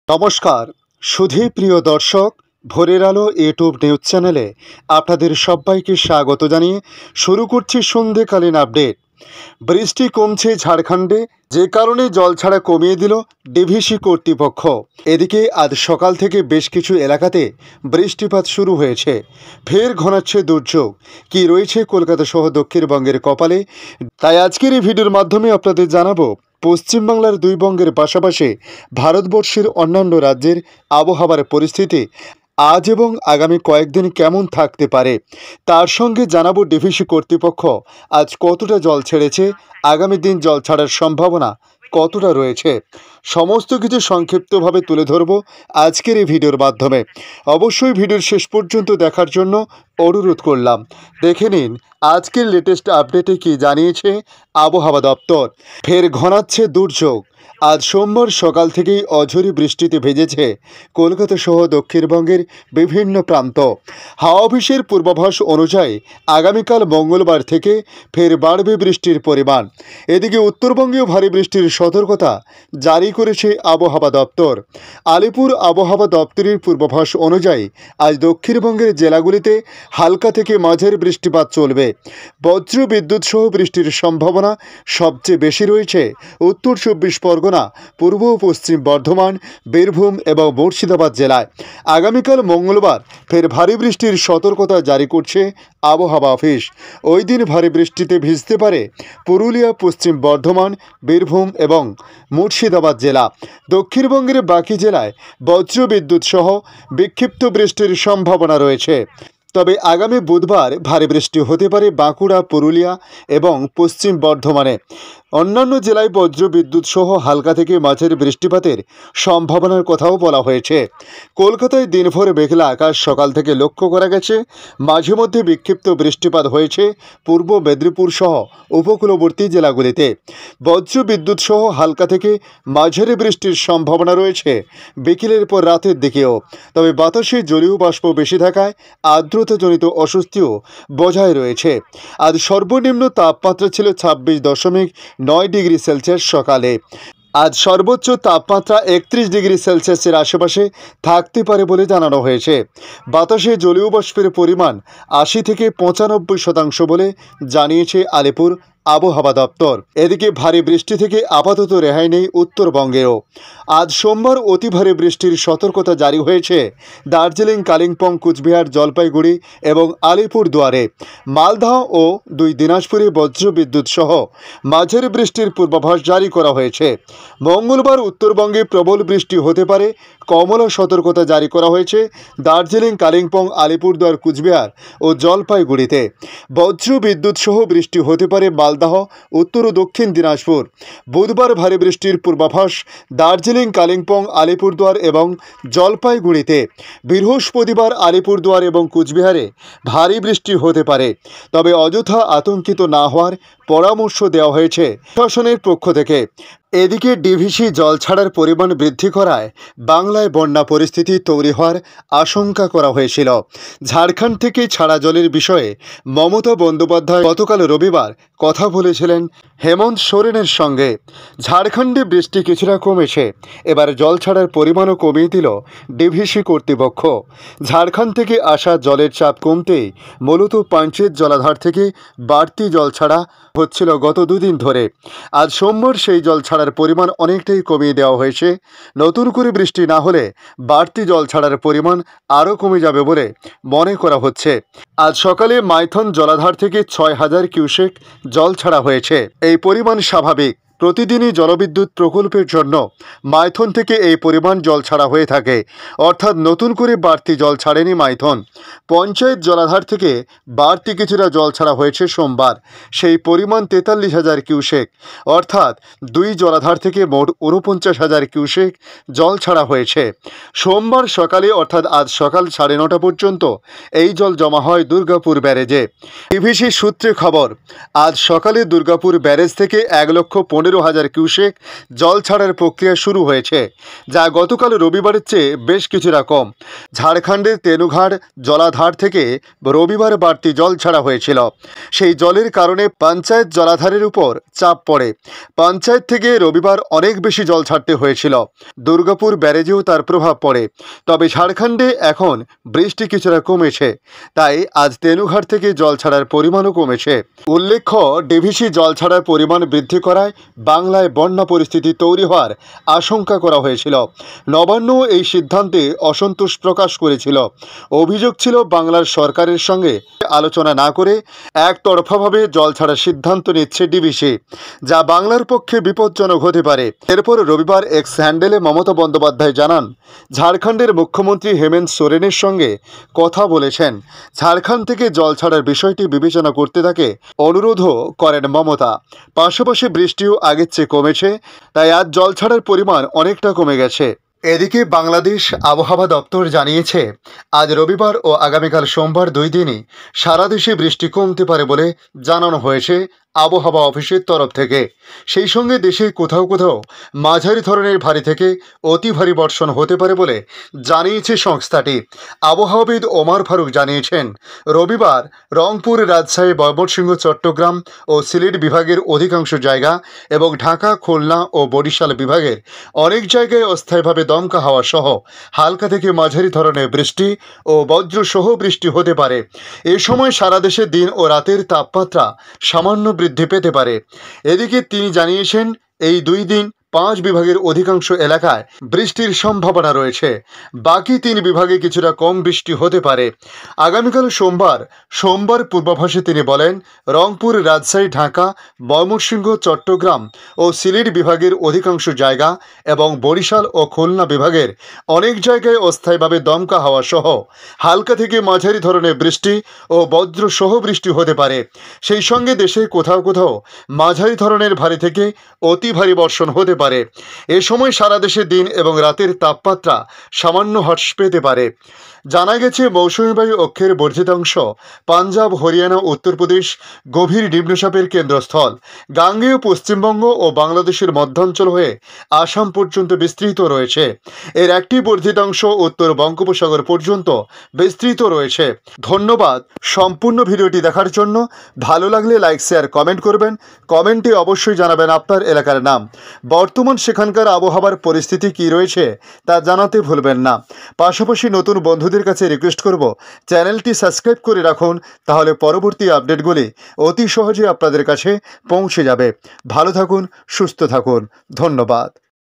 নমস্কার সুধী প্রিয় দর্শক, ভোরের আলো ইউটিউব নিউজ চ্যানেলে আপনাদের সবাইকে স্বাগত জানিয়ে শুরু করছি সন্ধেকালীন আপডেট। বৃষ্টি কমছে ঝাড়খণ্ডে, যে কারণে জল ছাড়া কমিয়ে দিল ডিভিসি কর্তৃপক্ষ। এদিকে আজ সকাল থেকে বেশ কিছু এলাকাতে বৃষ্টিপাত শুরু হয়েছে, ফের ঘনাচ্ছে দুর্যোগ। কি রয়েছে কলকাতা সহ দক্ষিণবঙ্গের কপালে, তাই আজকের এই ভিডিওর মাধ্যমে আপনাদের জানাবো পশ্চিমবাংলার দুই বঙ্গের পাশাপাশি ভারতবর্ষের অন্যান্য রাজ্যের আবহাওয়ার পরিস্থিতি আজ এবং আগামী কয়েকদিন কেমন থাকতে পারে। তার সঙ্গে জানাবো ডিভিসি কর্তৃপক্ষ আজ কতটা জল ছেড়েছে, আগামী দিন জল ছাড়ার সম্ভাবনা কতটা রয়েছে। সমস্ত কিছু সংক্ষিপ্তভাবে তুলে ধরব আজকের এই ভিডিওর মাধ্যমে। অবশ্যই ভিডিওর শেষ পর্যন্ত দেখার জন্য অনুরোধ করলাম। দেখে নিন আজকের লেটেস্ট আপডেটে কি জানিয়েছে আবহাওয়া দপ্তর। ফের ঘনাচ্ছে দুর্যোগ। আজ সোমবার সকাল থেকেই অঝোরি বৃষ্টিতে ভেজেছে কলকাতা সহ দক্ষিণবঙ্গের বিভিন্ন প্রান্ত। হাওয়া অফিসের পূর্বাভাস অনুযায়ী আগামীকাল মঙ্গলবার থেকে ফের বাড়বে বৃষ্টির পরিমাণ। এদিকে উত্তরবঙ্গেও ভারী বৃষ্টির সতর্কতা জারি করেছে আবহাওয়া দপ্তর। আলিপুর আবহাওয়া দপ্তরের পূর্বাভাস অনুযায়ী আজ দক্ষিণবঙ্গের জেলাগুলিতে হালকা থেকে মাঝারি বৃষ্টিপাত চলবে। বজ্র বিদ্যুৎ সহ বৃষ্টির সম্ভাবনা সবচেয়ে বেশি রয়েছে উত্তর 24 পরগনা, পূর্ব ও পশ্চিম বর্ধমান, বীরভূম এবং মুর্শিদাবাদ জেলায়। আগামীকাল মঙ্গলবার ফের ভারী বৃষ্টির সতর্কতা জারি করছে আবহাওয়া অফিস। ওই দিন ভারী বৃষ্টিতে ভিজতে পারে পুরুলিয়া, পশ্চিম বর্ধমান, বীরভূম এবং মুর্শিদাবাদ জেলা। দক্ষিণবঙ্গের বাকি জেলায় বজ্র বিদ্যুৎ সহ বিক্ষিপ্ত বৃষ্টির সম্ভাবনা রয়েছে। তবে আগামী বুধবার ভারী বৃষ্টি হতে পারে বাঁকুড়া, পুরুলিয়া এবং পশ্চিম বর্ধমানে। অন্যান্য জেলায় বজ্র বিদ্যুৎ সহ হালকা থেকে মাঝারি বৃষ্টিপাতের সম্ভাবনার কথাও বলা হয়েছে। কলকাতায় দিনভর মেঘলা আকাশ সকাল থেকে লক্ষ্য করা গেছে। মাঝে মধ্যে বিক্ষিপ্ত বৃষ্টিপাত হয়েছে পূর্ব মেদিনীপুর সহ উপকূলবর্তী জেলাগুলিতে। বজ্র বিদ্যুৎ সহ হালকা থেকে মাঝারি বৃষ্টির সম্ভাবনা রয়েছে বিকেলের পর রাতের দিকেও। তবে বাতাসে জলীয় বাষ্প বেশি থাকায় আর্দ্রতাজনিত অস্বস্তিও বজায় রয়েছে। আজ সর্বনিম্ন তাপমাত্রা ছিল 26.9 ডিগ্রি সেলসিয়াস সকালে। আজ সর্বোচ্চ তাপমাত্রা 31 ডিগ্রি সেলসিয়াসের আশেপাশে থাকতে পারে বলে জানানো হয়েছে। বাতাসে জলীয় বাষ্পের পরিমাণ 80 থেকে 95% বলে জানিয়েছে আলিপুর আবহাওয়া দপ্তর। এদিকে ভারী বৃষ্টি থেকে আপাতত রেহাই নেই উত্তরবঙ্গেও। আজ সোমবার অতি ভারী বৃষ্টির সতর্কতা জারি হয়েছে দার্জিলিং, কালিম্পং, কুচবিহার, জলপাইগুড়ি এবং আলিপুরদুয়ারে। মালদহ ও দিনাজপুরে বজ্র বিদ্যুৎ সহ মাঝারি বৃষ্টির পূর্বাভাস জারি করা হয়েছে। মঙ্গলবার উত্তরবঙ্গে প্রবল বৃষ্টি হতে পারে, কমলা সতর্কতা জারি করা হয়েছে দার্জিলিং, কালিম্পং, আলিপুরদুয়ার, কুচবিহার ও জলপাইগুড়িতে। বজ্র বিদ্যুৎ সহ বৃষ্টি হতে পারে মালদহ, উত্তর ও দক্ষিণ দিনাজপুর। বুধবার ভারী বৃষ্টির পূর্বাভাস দার্জিলিং, কালিম্পং, আলিপুরদুয়ার এবং জলপাইগুড়িতে। বৃহস্পতিবার আলিপুরদুয়ার এবং কুচবিহারে ভারী বৃষ্টি হতে পারে, তবে অযথা আতঙ্কিত না হওয়ার পরামর্শ দেওয়া হয়েছে প্রশাসনের পক্ষ থেকে। এদিকে ডিভিসি জল ছাড়ার পরিমাণ বৃদ্ধি করায় বাংলায় বন্যা পরিস্থিতি তৈরি হওয়ার আশঙ্কা করা হয়েছিল। ঝাড়খণ্ড থেকে ছাড়া জলের বিষয়ে মমতা বন্দ্যোপাধ্যায় গতকাল রবিবার কথা বলেছিলেন হেমন্ত সোরেনের সঙ্গে। ঝাড়খণ্ডে বৃষ্টি কিছুটা কমেছে, এবার জল ছাড়ার পরিমাণও কমিয়ে দিল ডিভিসি কর্তৃপক্ষ। ঝাড়খণ্ড থেকে আসা জলের চাপ কমতেই মূলত পাঞ্চেত জলাধার থেকে বাড়তি জল ছাড়া হচ্ছিল গত দুদিন ধরে। আজ সোমবার সেই জল ছাড়ার পরিমাণ অনেকটাই কমিয়ে দেওয়া হয়েছে। নতুন করে বৃষ্টি না হলে বাড়তি জল ছাড়ার পরিমাণ আরও কমে যাবে বলে মনে করা হচ্ছে। আজ সকালে মাইথন জলাধার থেকে 6000 কিউসেক জল ছাড়া হয়েছে। এই পরিমাণ স্বাভাবিক। প্রতিদিনই জলবিদ্যুৎ প্রকল্পের জন্য মাইথন থেকে এই পরিমাণ জল ছাড়া হয়ে থাকে, অর্থাৎ নতুন করে বাড়তি জল ছাড়েনি মাইথন। পঞ্চায়েত জলাধার থেকে বাড়তি কিছুটা জল ছাড়া হয়েছে সোমবার, সেই পরিমাণ 43,000 কিউসেক, অর্থাৎ দুই জলাধার থেকে মোট 49,000 কিউসেক জল ছাড়া হয়েছে। সোমবার সকালে অর্থাৎ আজ সকাল 9:30 পর্যন্ত এই জল জমা হয় দুর্গাপুর ব্যারেজে। ডিভিসি সূত্রে খবর, আজ সকালে দুর্গাপুর ব্যারেজ থেকে 1,15,000 15,000 কিউসেক জল ছাড়ার প্রক্রিয়া শুরু হয়েছে, যা গতকাল রবিবারের চেয়ে বেশ কিছুটা কম। ঝাড়খণ্ডের তেনুঘাট জলাধার থেকে রবিবার বাড়তি জল ছাড়া হয়েছিল। সেই জলের কারণে পঞ্চায়েত জলাধারের উপর চাপ পড়ে। পঞ্চায়েত থেকে রবিবার অনেক বেশি জল ছাড়তে হয়েছিল। দুর্গাপুর ব্যারেজেও তার প্রভাব পড়ে। তবে ঝাড়খণ্ডে এখন বৃষ্টি কিছুটা কমেছে, তাই আজ তেনুঘাট থেকে জল ছাড়ার পরিমাণও কমেছে। উল্লেখ্য, ডিভিসি জল ছাড়ার পরিমাণ বৃদ্ধি করায় বাংলায় বন্যা পরিস্থিতি তৈরি হওয়ার আশঙ্কা করা হয়েছিল। নবান্ন এই সিদ্ধান্তে অসন্তোষ প্রকাশ করেছিল। অভিযোগ ছিল বাংলার সরকারের সঙ্গে আলোচনা না করে একতরফাভাবে জল ছাড়ার সিদ্ধান্ত নিচ্ছে ডিভিসি, যা বাংলার পক্ষে বিপজ্জনক হতে পারে। এরপর রবিবার এক্স হ্যান্ডেলে মমতা বন্দ্যোপাধ্যায় জানান, ঝাড়খণ্ডের মুখ্যমন্ত্রী হেমন্ত সোরেনের সঙ্গে কথা বলেছেন। ঝাড়খণ্ড থেকে জল ছাড়ার বিষয়টি বিবেচনা করতে তাকে অনুরোধও করেন মমতা। পাশাপাশি বৃষ্টিও আগের চেয়ে কমেছে, তাই আজ জল ছাড়ার পরিমাণ অনেকটা কমে গেছে। এদিকে বাংলাদেশ আবহাওয়া দপ্তর জানিয়েছে, আজ রবিবার ও আগামীকাল সোমবার 2 দিনই সারা দেশে বৃষ্টি কমতে পারে বলে জানানো হয়েছে আবহাওয়া অফিসের তরফ থেকে। সেই সঙ্গে দেশে কোথাও কোথাও মাঝারি ধরনের ভারী থেকে অতি ভারী বর্ষণ হতে পারে বলে জানিয়েছে সংস্থাটি। আবহাওয়াবিদ ওমর ফারুক জানিয়েছেন, রবিবার রংপুর, রাজশাহী, ময়মনসিংহ, চট্টগ্রাম ও সিলেট বিভাগের অধিকাংশ জায়গা এবং ঢাকা, খুলনা ও বরিশাল বিভাগের অনেক জায়গায় অস্থায়ীভাবে দমকা হাওয়া সহ হালকা থেকে মাঝারি ধরনের বৃষ্টি ও বজ্রসহ বৃষ্টি হতে পারে। এ সময় সারা দেশে দিন ও রাতের তাপমাত্রা সামান্য বৃদ্ধি পেতে পারে। এদিকে তিনি জানিয়েছেন, এই 2 দিন 5 বিভাগের অধিকাংশ এলাকায় বৃষ্টির সম্ভাবনা রয়েছে। বাকি 3 বিভাগে কিছুটা কম বৃষ্টি হতে পারে। আগামীকাল সোমবার পূর্বাভাসে তিনি বলেন, রংপুর, রাজশাহী, ঢাকা, ময়মনসিংহ, চট্টগ্রাম ও সিলেট বিভাগের অধিকাংশ জায়গা এবং বরিশাল ও খুলনা বিভাগের অনেক জায়গায় অস্থায়ীভাবে দমকা হাওয়া সহ হালকা থেকে মাঝারি ধরনের বৃষ্টি ও বজ্রসহ বৃষ্টি হতে পারে। সেই সঙ্গে দেশে কোথাও কোথাও মাঝারি ধরনের ভারী থেকে অতি ভারী বর্ষণ হতে পারে। এ সময় সারা দেশে দিন এবং রাতের তাপমাত্রা সামান্য হ্রাস পেতে পারে। জানা গেছে, মৌসুমী বায়ু অক্ষের বর্ধিতাংশ পাঞ্জাব, হরিয়ানা, উত্তরপ্রদেশ গভীর নিম্নচাপের কেন্দ্রস্থল। গাঙ্গেয় পশ্চিমবঙ্গ ও বাংলাদেশের মধ্যাঞ্চল হয়ে আসাম পর্যন্ত বিস্তৃত রয়েছে। এর একটি বর্ধিতাংশ উত্তর বঙ্গোপসাগর পর্যন্ত বিস্তৃত রয়েছে। ধন্যবাদ সম্পূর্ণ ভিডিওটি দেখার জন্য। ভালো লাগলে লাইক, শেয়ার, কমেন্ট করবেন। কমেন্টে অবশ্যই জানাবেন আপনার এলাকার নাম। বর্তমান সেখানকার আবহাওয়ার পরিস্থিতি কী রয়েছে তা জানাতে ভুলবেন না। পাশাপাশি নতুন বন্ধুদের কাছে রিকোয়েস্ট করব, চ্যানেলটি সাবস্ক্রাইব করে রাখুন, তাহলে পরবর্তী আপডেটগুলি অতি সহজে আপনাদের কাছে পৌঁছে যাবে। ভালো থাকুন, সুস্থ থাকুন। ধন্যবাদ।